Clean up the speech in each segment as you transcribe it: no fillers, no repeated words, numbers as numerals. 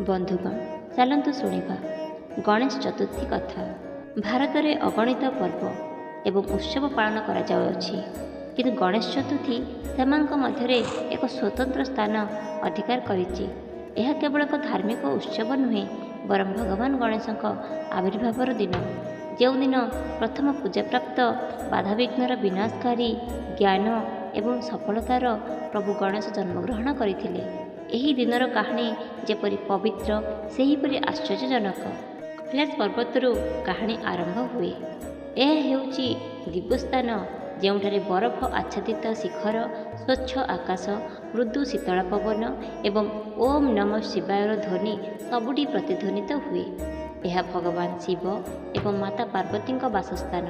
ବନ୍ଧୁଗଣ, ଚାଲନ୍ତୁ ଶୁଣିବା ଗଣେଶ ଚତୁର୍ଥୀ କଥା। ଭାରତରେ ଅଗଣିତ ପର୍ବ ଏବଂ ଉତ୍ସବ ପାଳନ କରାଯାଉଅଛି, କିନ୍ତୁ ଗଣେଶ ଚତୁର୍ଥୀ ସେମାନଙ୍କ ମଧ୍ୟରେ ଏକ ସ୍ୱତନ୍ତ୍ର ସ୍ଥାନ ଅଧିକାର କରିଛି। ଏହା କେବଳ ଏକ ଧାର୍ମିକ ଉତ୍ସବ ନୁହେଁ, ବରଂ ଭଗବାନ ଗଣେଶଙ୍କ ଆବିର୍ଭାବର ଦିନ, ଯେଉଁଦିନ ପ୍ରଥମ ପୂଜାପ୍ରାପ୍ତ ବାଧାବିଘ୍ନର ବିନାଶକାରୀ ଜ୍ଞାନ ଏବଂ ସଫଳତାର ପ୍ରଭୁ ଗଣେଶ ଜନ୍ମଗ୍ରହଣ କରିଥିଲେ। ଏହି ଦିନର କାହାଣୀ ଯେପରି ପବିତ୍ର, ସେହିପରି ଆଶ୍ଚର୍ଯ୍ୟଜନକ। କୈଳାସ ପର୍ବତରୁ କାହାଣୀ ଆରମ୍ଭ ହୁଏ। ଏହା ହେଉଛି ଦିବ୍ୟସ୍ଥାନ, ଯେଉଁଠାରେ ବରଫ ଆଚ୍ଛାଦିତ ଶିଖର, ସ୍ୱଚ୍ଛ ଆକାଶ, ମୃଦୁ ଶୀତଳ ପବନ ଏବଂ ଓମ୍ ନମଃ ଶିବାୟର ଧ୍ୱନି ସବୁଠି ପ୍ରତିଧ୍ୱନିତ ହୁଏ। ଏହା ଭଗବାନ ଶିବ ଏବଂ ମାତା ପାର୍ବତୀଙ୍କ ବାସସ୍ଥାନ।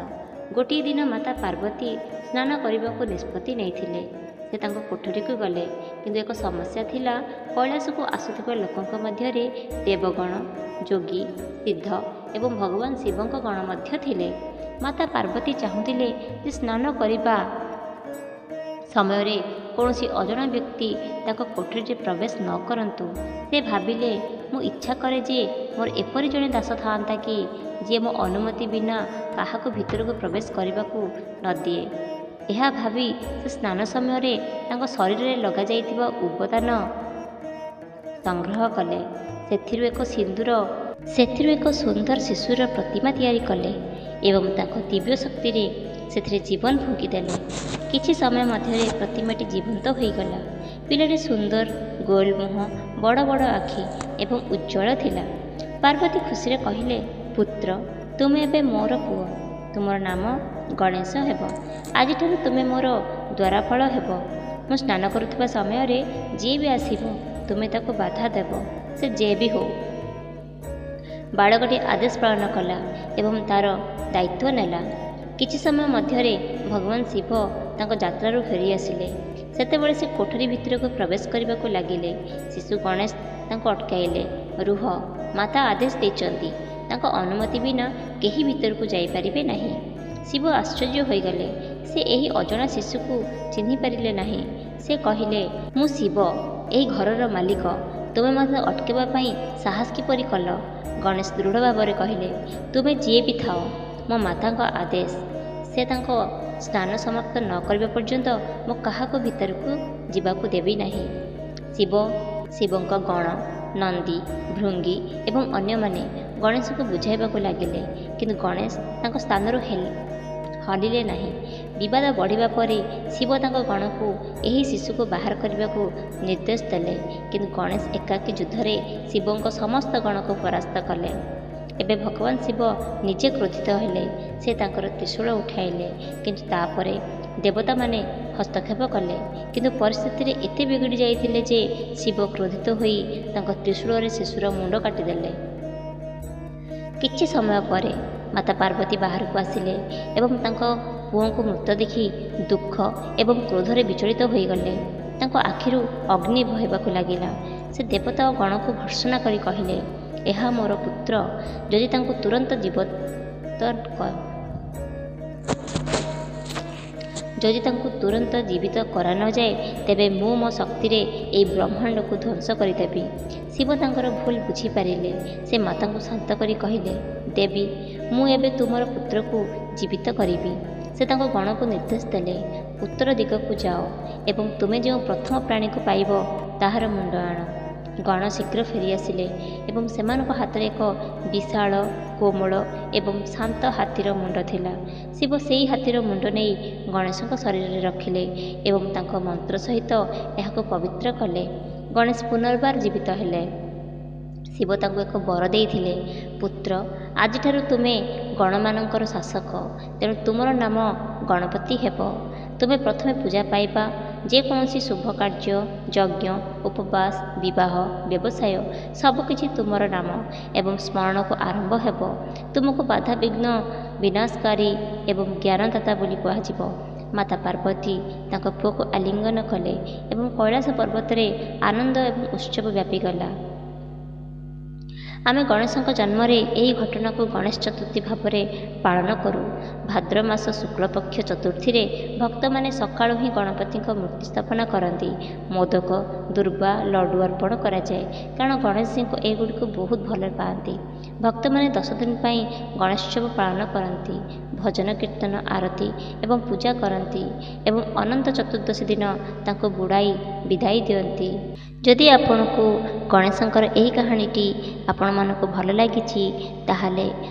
ଗୋଟିଏ ଦିନ ମାତା ପାର୍ବତୀ ସ୍ନାନ କରିବାକୁ ନିଷ୍ପତ୍ତି ନେଇଥିଲେ। ସେ ତାଙ୍କ କୋଠରୀକୁ ଗଲେ, କିନ୍ତୁ ଏକ ସମସ୍ୟା ଥିଲା। କୈଳାସକୁ ଆସୁଥିବା ଲୋକଙ୍କ ମଧ୍ୟରେ ଦେବଗଣ, ଯୋଗୀ, ସିଦ୍ଧ ଏବଂ ଭଗବାନ ଶିବଙ୍କ ଗଣ ମଧ୍ୟ ଥିଲେ। ମାତା ପାର୍ବତୀ ଚାହୁଁଥିଲେ ଯେ ସ୍ନାନ କରିବା ସମୟରେ କୌଣସି ଅଜଣା ବ୍ୟକ୍ତି ତାଙ୍କ କୋଠରୀରେ ପ୍ରବେଶ ନ କରନ୍ତୁ। ସେ ଭାବିଲେ, ମୁଁ ଇଚ୍ଛା କରେ ଯେ ମୋର ଏପରି ଜଣେ ଦାସ ଥାଆନ୍ତା କି ଯିଏ ମୋ ଅନୁମତି ବିନା କାହାକୁ ଭିତରକୁ ପ୍ରବେଶ କରିବାକୁ ନ ଦିଏ। ଏହା ଭାବି ସେ ସ୍ନାନ ସମୟରେ ତାଙ୍କ ଶରୀରରେ ଲଗାଯାଇଥିବା ଉବଦାନ ସଂଗ୍ରହ କଲେ। ସେଥିରୁ ଏକ ସୁନ୍ଦର ଶିଶୁର ପ୍ରତିମା ତିଆରି କଲେ ଏବଂ ତାଙ୍କ ଦିବ୍ୟ ଶକ୍ତିରେ ସେଥିରେ ଜୀବନ ଫୁଙ୍କିଦେଲେ। କିଛି ସମୟ ମଧ୍ୟରେ ପ୍ରତିମାଟି ଜୀବନ୍ତ ହୋଇଗଲା। ପିଲାଟି ସୁନ୍ଦର, ଗୋଲ ମୁହଁ, ବଡ଼ ବଡ଼ ଆଖି ଏବଂ ଉଜ୍ଜ୍ୱଳ ଥିଲା। ପାର୍ବତୀ ଖୁସିରେ କହିଲେ, ପୁତ୍ର, ତୁମେ ଏବେ ମୋର ପୁଅ। ତୁମର ନାମ ଗଣେଶ ହେବ। ଆଜିଠାରୁ ତୁମେ ମୋର ଦ୍ୱାରପାଳ ହେବ। ମୁଁ ସ୍ନାନ କରୁଥିବା ସମୟରେ ଯିଏ ବି ଆସିବ, ତୁମେ ତାକୁ ବାଧା ଦେବ, ସେ ଯେ ବି ହେଉ। ବାଳକଟି ଆଦେଶ ପାଳନ କଲା ଏବଂ ତାର ଦାୟିତ୍ୱ ନେଲା। କିଛି ସମୟ ମଧ୍ୟରେ ଭଗବାନ ଶିବ ତାଙ୍କ ଯାତ୍ରାରୁ ଫେରିଆସିଲେ। ସେତେବେଳେ ସେ କୋଠରୀ ଭିତରକୁ ପ୍ରବେଶ କରିବାକୁ ଲାଗିଲେ। ଶିଶୁ ଗଣେଶ ତାଙ୍କୁ ଅଟକାଇଲେ। ରୁହ, ମାତା ଆଦେଶ ଦେଇଛନ୍ତି, ତାଙ୍କ ଅନୁମତି ବିନା କେହି ଭିତରକୁ ଯାଇପାରିବେ ନାହିଁ। ଶିବ ଆଶ୍ଚର୍ଯ୍ୟ ହୋଇଗଲେ। ସେ ଏହି ଅଜଣା ଶିଶୁକୁ ଚିହ୍ନି ପାରିଲେ ନାହିଁ। ସେ କହିଲେ, ମୁଁ ଶିବ, ଏହି ଘରର ମାଲିକ। ତୁମେ ମୋତେ ଅଟକାଇବା ପାଇଁ ସାହସ କିପରି କଲ? ଗଣେଶ ଦୃଢ଼ ଭାବରେ କହିଲେ, ତୁମେ ଯିଏ ବି ଥାଅ, ମୋ ମାତାଙ୍କ ଆଦେଶ। ସେ ତାଙ୍କ ସ୍ନାନ ସମାପ୍ତ ନ କରିବା ପର୍ଯ୍ୟନ୍ତ ମୁଁ କାହାକୁ ଭିତରକୁ ଯିବାକୁ ଦେବି ନାହିଁ। ଶିବଙ୍କ ଗଣ, ନନ୍ଦୀ, ଭୃଙ୍ଗୀ ଏବଂ ଅନ୍ୟମାନେ ଗଣେଶଙ୍କୁ ବୁଝାଇବାକୁ ଲାଗିଲେ, କିନ୍ତୁ ଗଣେଶ ତାଙ୍କ ସ୍ଥାନରୁ ହଲିଲେ ନାହିଁ। ବିବାଦ ବଢ଼ିବା ପରେ ଶିବ ତାଙ୍କ ଗଣକୁ ଏହି ଶିଶୁକୁ ବାହାର କରିବାକୁ ନିର୍ଦ୍ଦେଶ ଦେଲେ, କିନ୍ତୁ ଗଣେଶ ଏକାକୀ ଯୁଦ୍ଧରେ ଶିବଙ୍କ ସମସ୍ତ ଗଣକୁ ପରାସ୍ତ କଲେ। ଏବେ ଭଗବାନ ଶିବ ନିଜେ କ୍ରୋଧିତ ହେଲେ। ସେ ତାଙ୍କର ତ୍ରିଶୂଳ ଉଠାଇଲେ, କିନ୍ତୁ ତାପରେ ଦେବତାମାନେ ହସ୍ତକ୍ଷେପ କଲେ। କିନ୍ତୁ ପରିସ୍ଥିତିରେ ଏତେ ବିଗିଡ଼ି ଯାଇଥିଲେ ଯେ ଶିବ କ୍ରୋଧିତ ହୋଇ ତାଙ୍କ ତ୍ରିଶୂଳରେ ଶିଶୁର ମୁଣ୍ଡ କାଟିଦେଲେ। କିଛି ସମୟ ପରେ ମାତା ପାର୍ବତୀ ବାହାରକୁ ଆସିଲେ ଏବଂ ତାଙ୍କ ପୁଅଙ୍କୁ ମୃତ ଦେଖି ଦୁଃଖ ଏବଂ କ୍ରୋଧରେ ବିଚଳିତ ହୋଇଗଲେ। ତାଙ୍କ ଆଖିରୁ ଅଗ୍ନି ବହିବାକୁ ଲାଗିଲା। ସେ ଦେବତା ଓ ଗଣକୁ ଭର୍ତ୍ସନା କରି କହିଲେ, ଏହା ମୋର ପୁତ୍ର। ଯଦି ତାଙ୍କୁ ତୁରନ୍ତ ଜୀବିତ କରାନଯାଏ, ତେବେ ମୁଁ ମୋ ଶକ୍ତିରେ ଏହି ବ୍ରହ୍ମାଣ୍ଡକୁ ଧ୍ୱଂସ କରିଦେବି। ଶିବ ତାଙ୍କର ଭୁଲ ବୁଝିପାରିଲେ। ସେ ମାତାଙ୍କୁ ଶାନ୍ତ କରି କହିଲେ, ଦେବୀ, ମୁଁ ଏବେ ତୁମର ପୁତ୍ରକୁ ଜୀବିତ କରିବି। ସେ ତାଙ୍କ ଗଣକୁ ନିର୍ଦ୍ଦେଶ ଦେଲେ, ଉତ୍ତର ଦିଗକୁ ଯାଅ ଏବଂ ତୁମେ ଯେଉଁ ପ୍ରଥମ ପ୍ରାଣୀକୁ ପାଇବ, ତାହାର ମୁଣ୍ଡ ଆଣ। ଗଣ ଶୀଘ୍ର ଫେରିଆସିଲେ ଏବଂ ସେମାନଙ୍କ ହାତରେ ଏକ ବିଶାଳ, କୋମଳ ଏବଂ ଶାନ୍ତ ହାତୀର ମୁଣ୍ଡ ଥିଲା। ଶିବ ସେହି ହାତୀର ମୁଣ୍ଡ ନେଇ ଗଣେଶଙ୍କ ଶରୀରରେ ରଖିଲେ ଏବଂ ତାଙ୍କ ମନ୍ତ୍ର ସହିତ ଏହାକୁ ପବିତ୍ର କଲେ। ଗଣେଶ ପୁନର୍ବାର ଜୀବିତ ହେଲେ। ଶିବ ତାଙ୍କୁ ଏକ ବର ଦେଇଥିଲେ, ପୁତ୍ର, ଆଜିଠାରୁ ତୁମେ ଗଣମାନଙ୍କର ଶାସକ, ତେଣୁ ତୁମର ନାମ ଗଣପତି ହେବ। ତୁମେ ପ୍ରଥମେ ପୂଜା ପାଇବା, ଯେକୌଣସି ଶୁଭ କାର୍ଯ୍ୟ, ଯଜ୍ଞ, ଉପବାସ, ବିବାହ, ବ୍ୟବସାୟ ସବୁକିଛି ତୁମର ନାମ ଏବଂ ସ୍ମରଣକୁ ଆରମ୍ଭ ହେବ। ତୁମକୁ ବାଧାବିଘ୍ନ ବିନାଶକାରୀ ଏବଂ ଜ୍ଞାନଦାତା ବୋଲି କୁହାଯିବ। ମାତା ପାର୍ବତୀ ତାଙ୍କ ପୁଅକୁ ଆଲିଙ୍ଗନ କଲେ ଏବଂ କୈଳାସ ପର୍ବତରେ ଆନନ୍ଦ ଏବଂ ଉତ୍ସବ ବ୍ୟାପିଗଲା। ଆମେ ଗଣେଶଙ୍କ ଜନ୍ମରେ ଏହି ଘଟଣାକୁ ଗଣେଶ ଚତୁର୍ଥୀ ଭାବରେ ପାଳନ କରୁ। ଭାଦ୍ର ମାସ ଶୁକ୍ଳପକ୍ଷ ଚତୁର୍ଥୀରେ ଭକ୍ତମାନେ ସକାଳୁ ହିଁ ଗଣପତିଙ୍କ ମୂର୍ତ୍ତି ସ୍ଥାପନ କରନ୍ତି। ମୋଦକ, ଦୁର୍ବା, ଲଡ଼ୁ ଅର୍ପଣ କରାଯାଏ, କାରଣ ଗଣେଶଜୀଙ୍କୁ ଏଗୁଡ଼ିକୁ ବହୁତ ଭଲ ପାଆନ୍ତି। ଭକ୍ତମାନେ 10 ଦିନ ପାଇଁ ଗଣେଶୋତ୍ସବ ପାଳନ କରନ୍ତି, ଭଜନ କୀର୍ତ୍ତନ, ଆରତୀ ଏବଂ ପୂଜା କରନ୍ତି ଏବଂ ଅନନ୍ତ ଚତୁର୍ଦ୍ଦଶୀ ଦିନ ତାଙ୍କୁ ବୁଡ଼ାଇ ବିଦାୟ ଦିଅନ୍ତି। ଯଦି ଆପଣଙ୍କୁ ଗଣେଶଙ୍କର ଏହି କାହାଣୀଟି ଆପଣମାନଙ୍କୁ ଭଲ ଲାଗିଛି, ତାହେଲେ